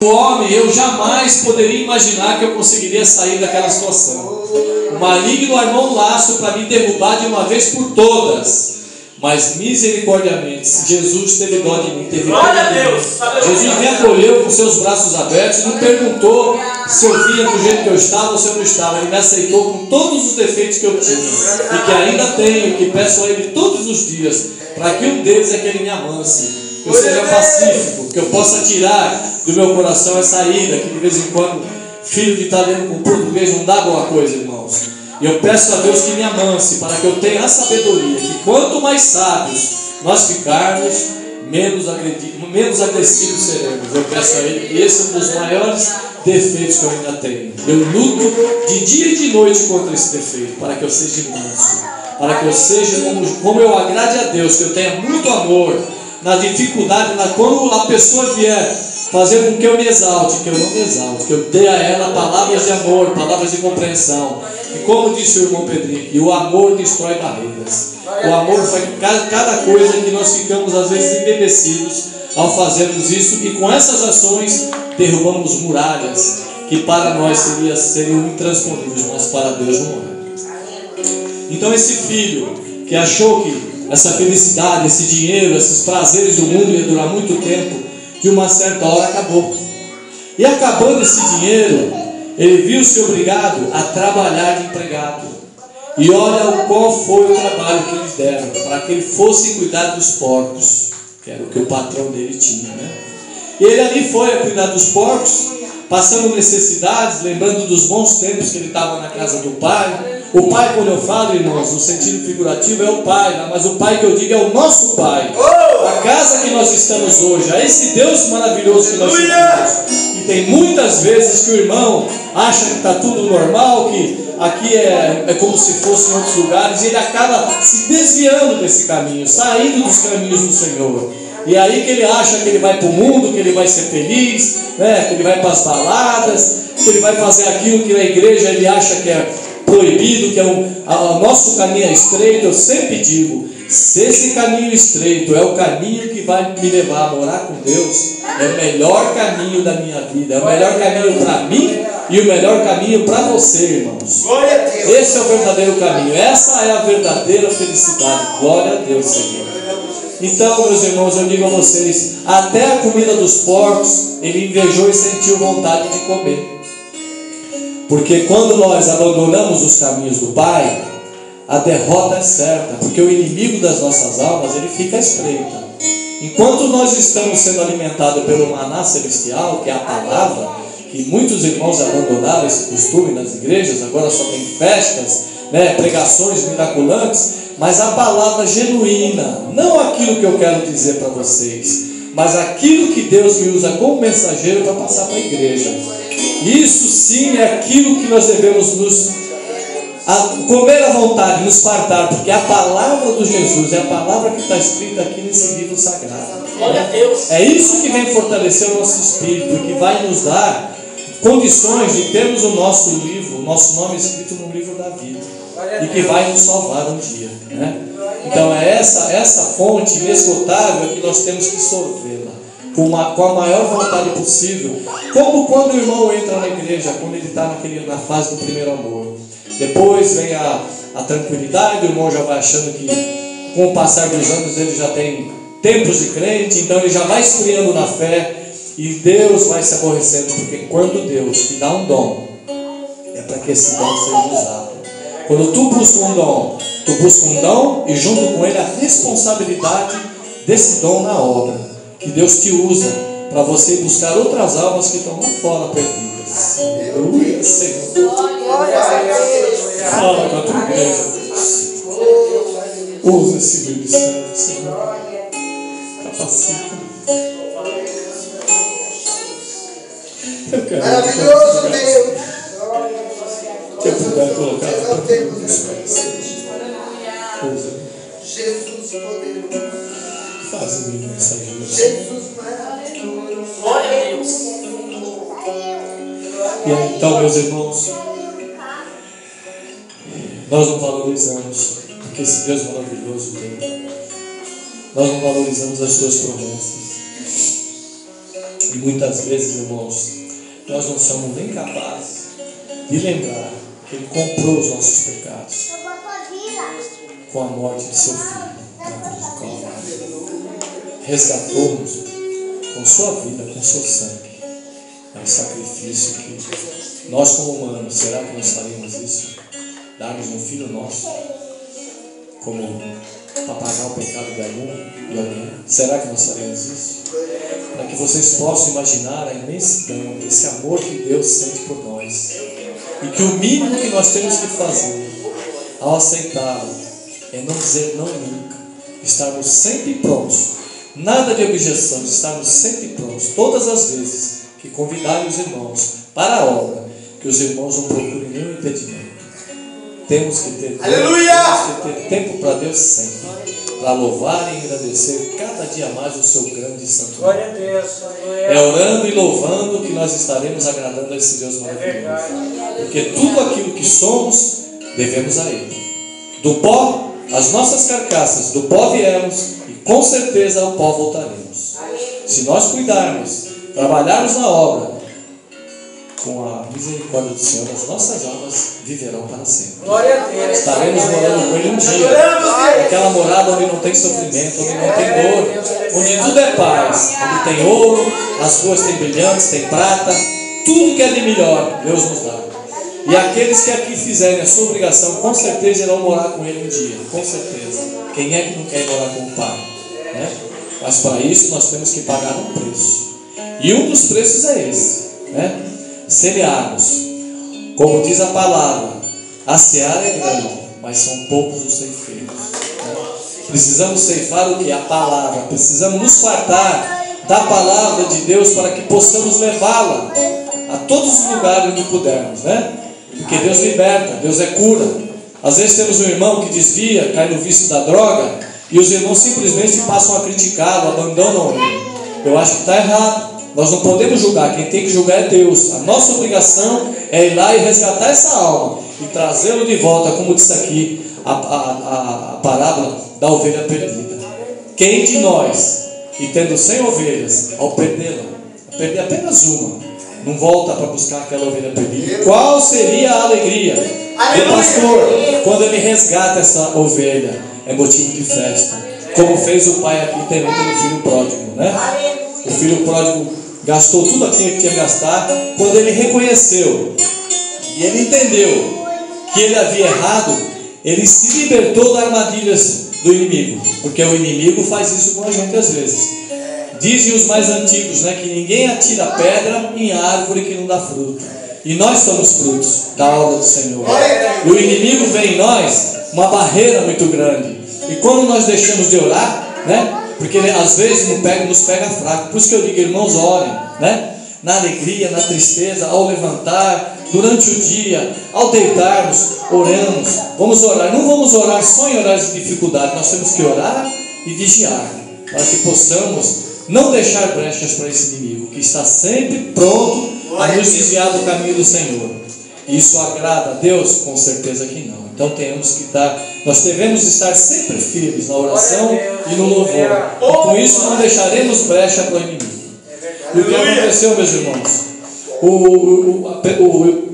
homem, eu jamais poderia imaginar que eu conseguiria sair daquela situação. O maligno armou um laço para me derrubar de uma vez por todas. Mas misericordiamente, Jesus teve dó de mim, teve Glória a Deus. Jesus me acolheu com seus braços abertos, não perguntou se eu vinha do jeito que eu estava ou se eu não estava. Ele me aceitou com todos os defeitos que eu tinha e que ainda tenho, que peço a Ele todos os dias, para que um deles é que Ele me amance, que eu seja pacífico, que eu possa tirar do meu coração essa ira, que de vez em quando, filho de italiano com português não dá boa coisa, irmãos. E eu peço a Deus que me amance, para que eu tenha a sabedoria, que quanto mais sábios nós ficarmos, menos agressivos seremos. Eu peço a Ele que esse é um dos maiores defeitos que eu ainda tenho. Eu luto de dia e de noite contra esse defeito, para que eu seja manso, para que eu seja como eu agrade a Deus, que eu tenha muito amor na dificuldade, quando a pessoa vier fazer com que eu me exalte, que eu não me exalte, que eu dê a ela palavras de amor, palavras de compreensão. E como disse o irmão Pedrinho, o amor destrói barreiras. O amor faz cada coisa que nós ficamos às vezes embebecidos ao fazermos isso, e com essas ações derrubamos muralhas que para nós seriam intransponíveis, mas para Deus não é. Então esse filho que achou que essa felicidade, esse dinheiro, esses prazeres do mundo ia durar muito tempo, de uma certa hora acabou. E acabando esse dinheiro, ele viu-se obrigado a trabalhar de empregado. E olha qual foi o trabalho que eles deram, para que ele fosse cuidar dos porcos, que era o que o patrão dele tinha, né? E ele ali foi a cuidar dos porcos, passando necessidades, lembrando dos bons tempos que ele estava na casa do pai. O pai, quando eu falo, irmãos, no sentido figurativo, é o pai, mas o pai que eu digo é o nosso pai. A casa que nós estamos hoje, a esse Deus maravilhoso que nós temos. E tem muitas vezes que o irmão acha que está tudo normal, que aqui é como se fosse em outros lugares, e ele acaba se desviando desse caminho, saindo dos caminhos do Senhor. E aí que ele acha que ele vai para o mundo, que ele vai ser feliz, né? Que ele vai para as baladas, que ele vai fazer aquilo que na igreja ele acha que é proibido, que é o nosso caminho é estreito. Eu sempre digo, se esse caminho estreito é o caminho que vai me levar a morar com Deus, é o melhor caminho da minha vida, é o melhor caminho para mim e o melhor caminho para você, irmãos. Esse é o verdadeiro caminho, essa é a verdadeira felicidade. Glória a Deus, Senhor. Então, meus irmãos, eu digo a vocês, até a comida dos porcos ele invejou e sentiu vontade de comer. Porque quando nós abandonamos os caminhos do Pai, a derrota é certa, porque o inimigo das nossas almas, ele fica à espreita. Enquanto nós estamos sendo alimentados pelo maná celestial, que é a palavra, que muitos irmãos abandonaram esse costume nas igrejas, agora só tem festas, né, pregações miraculantes, mas a palavra genuína, não aquilo que eu quero dizer para vocês, mas aquilo que Deus me usa como mensageiro para passar para a igreja. Isso sim é aquilo que nós devemos comer à vontade, nos fartar, porque a palavra do Jesus é a palavra que está escrita aqui nesse livro sagrado. Glória a Deus. É isso que vem fortalecer o nosso espírito, que vai nos dar condições de termos o nosso livro, o nosso nome escrito no livro da vida, e que vai nos salvar um dia, né? Então é essa fonte inesgotável que nós temos que sorvê-la com a maior vontade possível, como quando o irmão entra na igreja, quando ele está na fase do primeiro amor. Depois vem a tranquilidade, o irmão já vai achando que com o passar dos anos ele já tem tempos de crente, então ele já vai esfriando na fé, e Deus vai se aborrecendo, porque quando Deus te dá um dom, é para que esse dom seja usado. Quando tu busca um dom e junto com ele a responsabilidade desse dom na obra, que Deus te usa para você buscar outras almas que estão lá fora perdidas. Aleluia, Senhor. Fala com a tua igreja. Usa esse ministério, Senhor. Capacita. Eu quero. Maravilhoso Deus. Que eu puder colocar a tua pés. Usa. Jesus poderoso. Faz o meu mensageiro. Jesus maravilhoso. Glória a Deus. E aí, então, meus irmãos, nós não valorizamos o que esse Deus maravilhoso tem. Nós não valorizamos as suas promessas. E muitas vezes, irmãos, nós não somos nem capazes de lembrar que Ele comprou os nossos pecados com a morte de seu Filho na cruz do Calvário. Resgatou-nos com sua vida, com seu sangue. É um sacrifício que nós, como humanos, será que nós faríamos isso? Darmos um filho nosso como para pagar o pecado de alguém? Será que nós faríamos isso? Para que vocês possam imaginar a imensidão, esse amor que Deus sente por nós. E que o mínimo que nós temos que fazer ao aceitá-lo é não dizer não nunca. Estarmos sempre prontos. Nada de objeções, estarmos sempre prontos. Todas as vezes que convidarem os irmãos para a obra, que os irmãos não procurem nenhum impedimento. Temos que ter tempo para Deus sempre, para louvar e agradecer cada dia mais o seu grande santuário. Glória a Deus. É orando e louvando que nós estaremos agradando a esse Deus maravilhoso. Porque tudo aquilo que somos, devemos a Ele. Do pó, as nossas carcaças, do pó viemos e com certeza ao pó voltaremos. Se nós cuidarmos, trabalharmos na obra, com a misericórdia do Senhor, as nossas almas viverão para sempre. Glória a Deus. Estaremos morando com Ele um dia. Aquela morada onde não tem sofrimento, onde não tem dor, onde tudo é paz, onde tem ouro, as ruas têm brilhantes, tem prata, tudo que é de melhor, Deus nos dá. E aqueles que aqui fizerem a sua obrigação, com certeza irão morar com Ele um dia, com certeza. Quem é que não quer morar com o Pai? Né? Mas para isso nós temos que pagar um preço. E um dos preços é esse, né? Semearmos, como diz a palavra, a seara é grande, mas são poucos os ceifeiros. Precisamos ceifar o que? A palavra. Precisamos nos fartar da palavra de Deus para que possamos levá-la a todos os lugares onde pudermos, né? Porque Deus liberta, Deus é cura. Às vezes temos um irmão que desvia, cai no vício da droga, e os irmãos simplesmente passam a criticá-lo, abandonam ele. Eu acho que está errado. Nós não podemos julgar, quem tem que julgar é Deus. A nossa obrigação é ir lá e resgatar essa alma e trazê-lo de volta, como disse aqui a parábola da ovelha perdida. Quem de nós, e tendo 100 ovelhas, ao perdê-la, perder apenas uma, não volta para buscar aquela ovelha perdida? Qual seria a alegria do pastor quando ele resgata essa ovelha? É motivo de festa, como fez o pai aqui também pelo filho pródigo, né? O filho pródigo gastou tudo aquilo que tinha que gastar. Quando ele reconheceu e ele entendeu que ele havia errado, ele se libertou das armadilhas do inimigo, porque o inimigo faz isso com a gente às vezes. Dizem os mais antigos, né, que ninguém atira pedra em árvore que não dá fruto, e nós somos frutos da obra do Senhor. E o inimigo vê em nós uma barreira muito grande, e quando nós deixamos de orar, né, porque ele, às vezes nos pega fraco. Por isso que eu digo, irmãos, orem, né? Na alegria, na tristeza, ao levantar, durante o dia, ao deitarmos, oramos. Vamos orar. Não vamos orar só em horários de dificuldade. Nós temos que orar e vigiar, para que possamos não deixar brechas para esse inimigo, que está sempre pronto a nos desviar do caminho do Senhor. Isso agrada a Deus? Com certeza que não. Então nós devemos estar sempre firmes na oração e no louvor. E com isso não deixaremos brecha para o inimigo. E o que aconteceu, meus irmãos?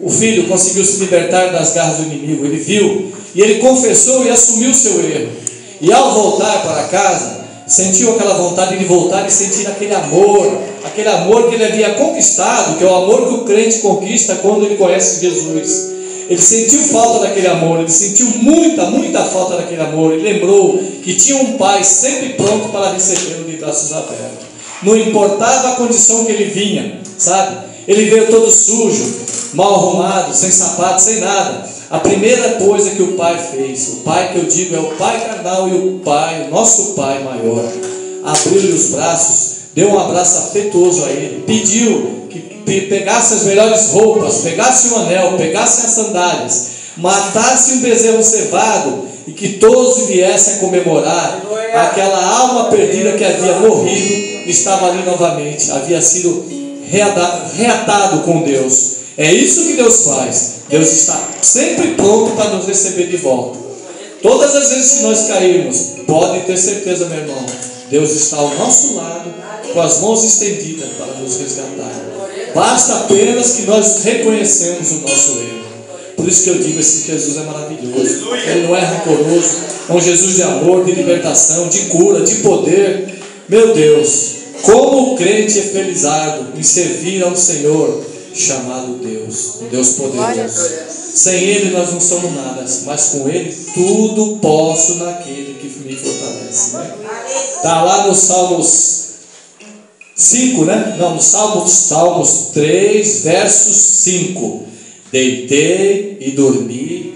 O filho conseguiu se libertar das garras do inimigo. Ele viu e ele confessou e assumiu o seu erro. E ao voltar para casa, sentiu aquela vontade de voltar e sentir aquele amor que ele havia conquistado, que é o amor que o crente conquista quando ele conhece Jesus. Ele sentiu falta daquele amor, ele sentiu muita falta daquele amor. Ele lembrou que tinha um pai sempre pronto para recebê-lo de braços abertos. Não importava a condição que ele vinha, sabe? Ele veio todo sujo, mal arrumado, sem sapato, sem nada. A primeira coisa que o pai fez, o pai que eu digo é o pai carnal e o nosso pai maior, abriu-lhe os braços, deu um abraço afetuoso a ele, pediu que pegasse as melhores roupas, pegasse um anel, pegasse as sandálias, matasse um bezerro cevado e que todos viessem a comemorar aquela alma perdida que havia morrido e estava ali novamente, havia sido reatado com Deus. É isso que Deus faz. Deus está sempre pronto para nos receber de volta. Todas as vezes que nós cairmos, pode ter certeza, meu irmão, Deus está ao nosso lado, com as mãos estendidas para nos resgatar. Basta apenas que nós reconhecemos o nosso erro. Por isso que eu digo, esse Jesus é maravilhoso. Ele não é rancoroso, é um Jesus de amor, de libertação, de cura, de poder. Meu Deus, como o crente é felizardo em servir ao Senhor, chamado Deus, um Deus poderoso. Sem Ele nós não somos nada, mas com Ele tudo posso naquele que me fortalece. Está lá no Salmos 5, né? Não, no Salmos 3, versos 5. Deitei e dormi,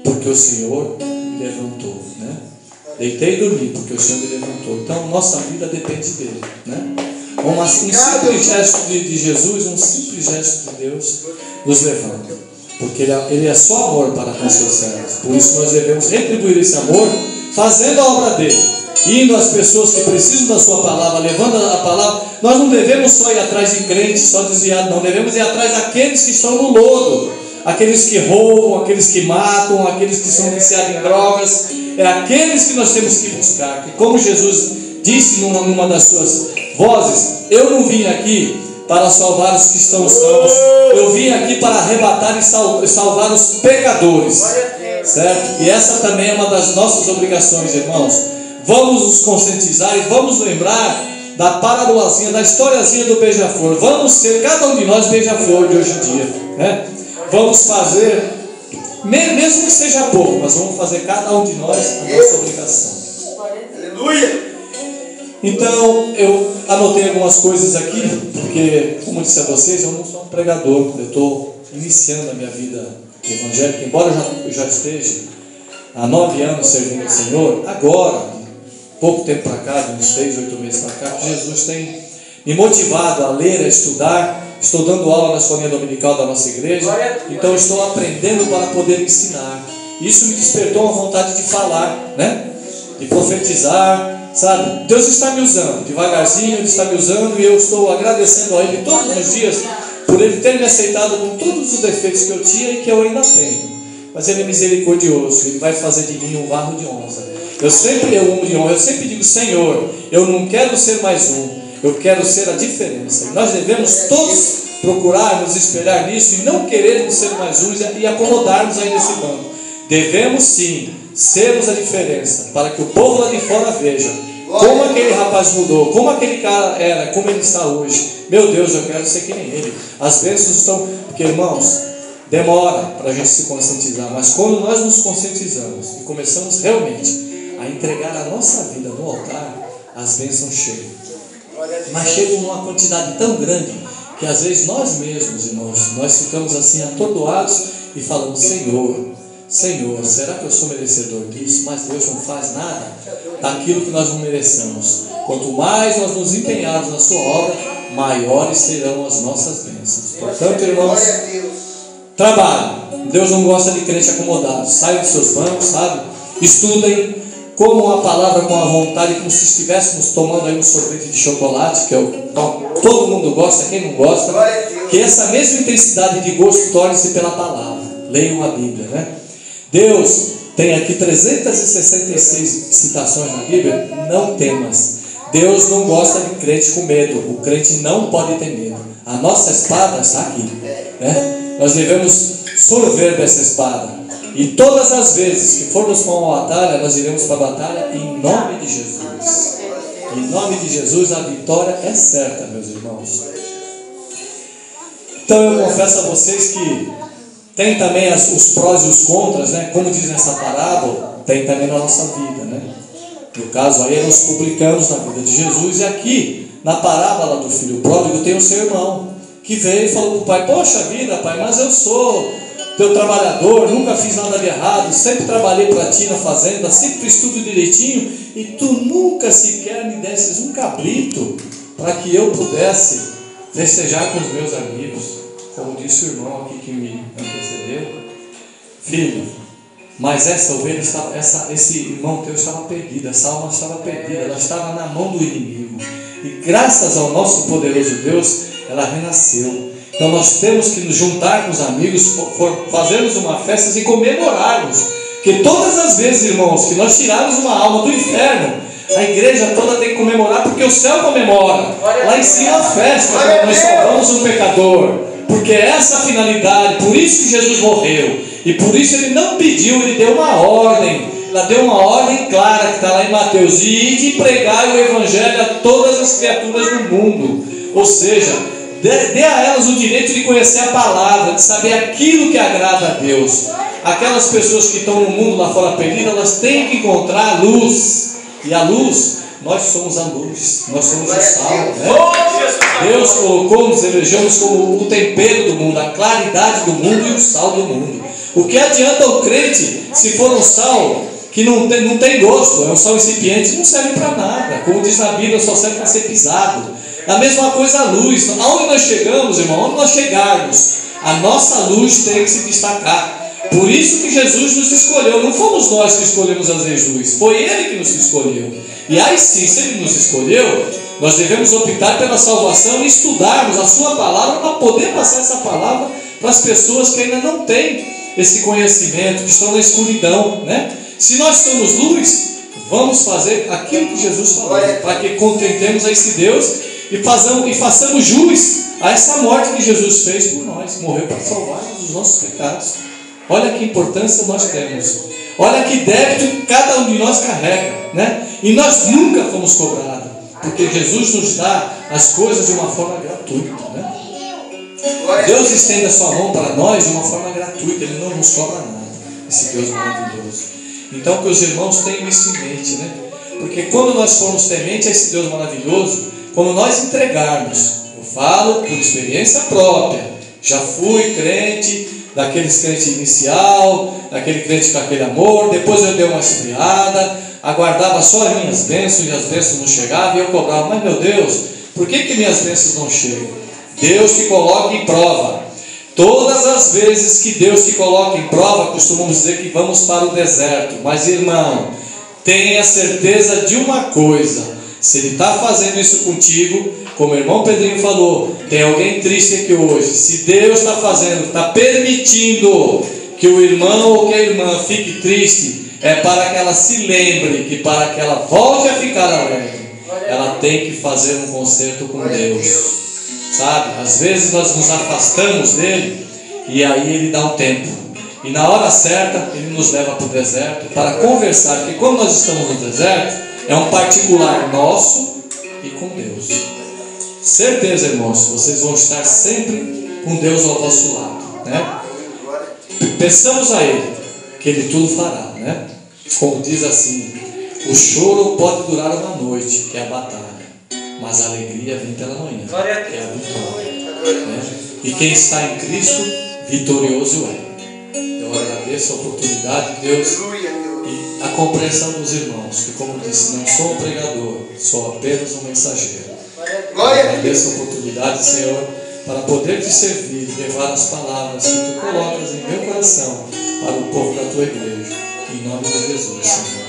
porque o Senhor me levantou, né? Deitei e dormi, porque o Senhor me levantou. Então, nossa vida depende dele, né? Um simples gesto de Jesus, um simples gesto de Deus nos levanta, porque ele é só amor para com seus servos. Por isso nós devemos retribuir esse amor, fazendo a obra dele, indo às pessoas que precisam da sua palavra, levando a palavra. Nós não devemos só ir atrás de crentes, só desviados, não. Devemos ir atrás daqueles que estão no lodo, aqueles que roubam, aqueles que matam, aqueles que são viciados em drogas. É aqueles que nós temos que buscar. Que, como Jesus disse numa das suas vozes, eu não vim aqui para salvar os que estão salvos, eu vim aqui para arrebatar e salvar os pecadores, certo? E essa também é uma das nossas obrigações, irmãos. Vamos nos conscientizar e vamos lembrar da parabolazinha, da historiazinha do beija-flor. Vamos ser, cada um de nós, beija-flor de hoje em dia, né? Vamos fazer, mesmo que seja pouco, mas vamos fazer cada um de nós a nossa obrigação. Aleluia! Então, eu anotei algumas coisas aqui, porque, como disse a vocês, eu não sou um pregador, eu estou iniciando a minha vida evangélica, embora eu já esteja há 9 anos servindo o Senhor. Agora, pouco tempo para cá, de uns 6, 8 meses para cá, Jesus tem me motivado a ler, a estudar. Estou dando aula na escolinha dominical da nossa igreja, então estou aprendendo para poder ensinar. Isso me despertou uma vontade de falar, né? De profetizar, sabe? Deus está me usando, devagarzinho Ele está me usando, e eu estou agradecendo a Ele todos os dias por Ele ter me aceitado com todos os defeitos que eu tinha e que eu ainda tenho. Mas Ele é misericordioso, Ele vai fazer de mim um vaso de honra. Eu sempre digo, Senhor, eu não quero ser mais um, eu quero ser a diferença. E nós devemos todos procurar nos espelhar nisso e não querermos ser mais uns e acomodarmos aí nesse banco. Devemos sim sermos a diferença, para que o povo lá de fora veja como aquele rapaz mudou, como aquele cara era, como ele está hoje. Meu Deus, eu quero ser que nem ele. As bênçãos estão, porque, irmãos, demora para a gente se conscientizar, mas quando nós nos conscientizamos e começamos realmente a entregar a nossa vida no altar, as bênçãos chegam. Mas chegam numa quantidade tão grande que às vezes nós mesmos, irmãos, nós ficamos assim atordoados e falamos, Senhor, será que eu sou merecedor disso? Mas Deus não faz nada daquilo que nós não merecemos. Quanto mais nós nos empenharmos na sua obra, maiores serão as nossas bênçãos. Portanto, irmãos, trabalhem. Deus não gosta de crente acomodado. Saiam dos seus bancos, sabe? Estudem, comam a palavra com a vontade, como se estivéssemos tomando aí um sorvete de chocolate, que todo mundo gosta, quem não gosta. Que essa mesma intensidade de gosto torne-se pela palavra. Leiam a Bíblia, né? Deus tem aqui 366 citações na Bíblia. Não temas. Deus não gosta de crente com medo. O crente não pode ter medo. A nossa espada está aqui, né? Nós devemos sorver dessa espada. E todas as vezes que formos para uma batalha, nós iremos para a batalha em nome de Jesus. Em nome de Jesus, a vitória é certa, meus irmãos. Então eu confesso a vocês que tem também os prós e os contras, né? Como diz nessa parábola, tem também na nossa vida, né? No caso aí, nós publicamos na vida de Jesus, e aqui, na parábola do filho pródigo, tem o seu irmão, que veio e falou para o pai, poxa vida, pai, mas eu sou teu trabalhador, nunca fiz nada de errado, sempre trabalhei para ti na fazenda, sempre estudo direitinho, e tu nunca sequer me desses um cabrito, para que eu pudesse festejar com os meus amigos. Como disse o irmão aqui que me antecedeu, filho, mas essa ovelha esse irmão teu estava perdido, essa alma estava perdida, ela estava na mão do inimigo, e graças ao nosso poderoso Deus, ela renasceu. Então nós temos que nos juntar com os amigos, fazermos uma festa e comemorarmos, que todas as vezes, irmãos, que nós tirarmos uma alma do inferno, A igreja toda tem que comemorar, porque o céu comemora. Lá em cima festa, quando nós salvamos um pecador. Porque essa é a finalidade, por isso que Jesus morreu. E por isso ele não pediu, ele deu uma ordem. Ela deu uma ordem clara que está lá em Mateus: e pregai o evangelho a todas as criaturas do mundo. Ou seja, dê a elas o direito de conhecer a palavra, de saber aquilo que agrada a Deus. Aquelas pessoas que estão no mundo lá fora perdidas, elas têm que encontrar a luz. E a luz, nós somos a luz, nós somos o sal, né? Deus colocou, nos elegemos como o tempero do mundo, a claridade do mundo e o sal do mundo. O que adianta o crente se for um sal que não tem gosto, é um sal incipiente, não serve para nada. Como diz na Bíblia, só serve para ser pisado. A mesma coisa a luz. Aonde nós chegamos, irmão, onde nós chegarmos, a nossa luz tem que se destacar. Por isso que Jesus nos escolheu. Não fomos nós que escolhemos a Jesus, foi Ele que nos escolheu. E aí sim, se Ele nos escolheu, nós devemos optar pela salvação e estudarmos a sua palavra para poder passar essa palavra para as pessoas que ainda não têm esse conhecimento, que estão na escuridão, né? Se nós somos luz, vamos fazer aquilo que Jesus falou, para que contentemos a esse Deus e façamos jus a essa morte que Jesus fez por nós, morreu para salvar-nos dos nossos pecados. Olha que importância nós temos, olha que débito cada um de nós carrega, né? E nós nunca fomos cobrados, porque Jesus nos dá as coisas de uma forma gratuita, né? Deus estende a sua mão para nós de uma forma gratuita, Ele não nos cobra nada, esse Deus maravilhoso. Então que os irmãos tenham isso em mente, né? Porque quando nós formos temente a esse Deus maravilhoso, quando nós entregarmos, eu falo por experiência própria, já fui crente, daqueles crentes inicial, daquele crente com aquele amor, depois eu dei uma esfriada, aguardava só as minhas bênçãos e as bênçãos não chegavam e eu cobrava, mas meu Deus, por que minhas bênçãos não chegam? Deus te coloca em prova. Todas as vezes que Deus te coloca em prova, costumamos dizer que vamos para o deserto. Mas irmão, tenha certeza de uma coisa: se Ele está fazendo isso contigo, como o irmão Pedrinho falou, tem alguém triste aqui hoje. Se Deus está fazendo, está permitindo que o irmão ou que a irmã fique triste, é para que ela se lembre que para que ela volte a ficar alegre, ela tem que fazer um concerto com Deus. Sabe, às vezes nós nos afastamos dele e aí ele dá um tempo, e na hora certa ele nos leva para o deserto para conversar, porque quando nós estamos no deserto é um particular nosso e com Deus. Certeza, irmãos, vocês vão estar sempre com Deus ao vosso lado, né? Peçamos a Ele que Ele tudo fará, né? Como diz assim: o choro pode durar uma noite, que é a batalha, mas a alegria vem pela manhã, que é a vitória, né? E quem está em Cristo, vitorioso é. Eu agradeço a oportunidade de Deus e a compreensão dos irmãos, que, como disse, não sou um pregador, sou apenas um mensageiro. Eu agradeço a oportunidade, Senhor, para poder te servir e levar as palavras que tu colocas em meu coração para o povo da tua igreja. Em nome de Jesus, Senhor.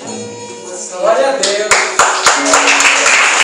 Amém. Glória a Deus.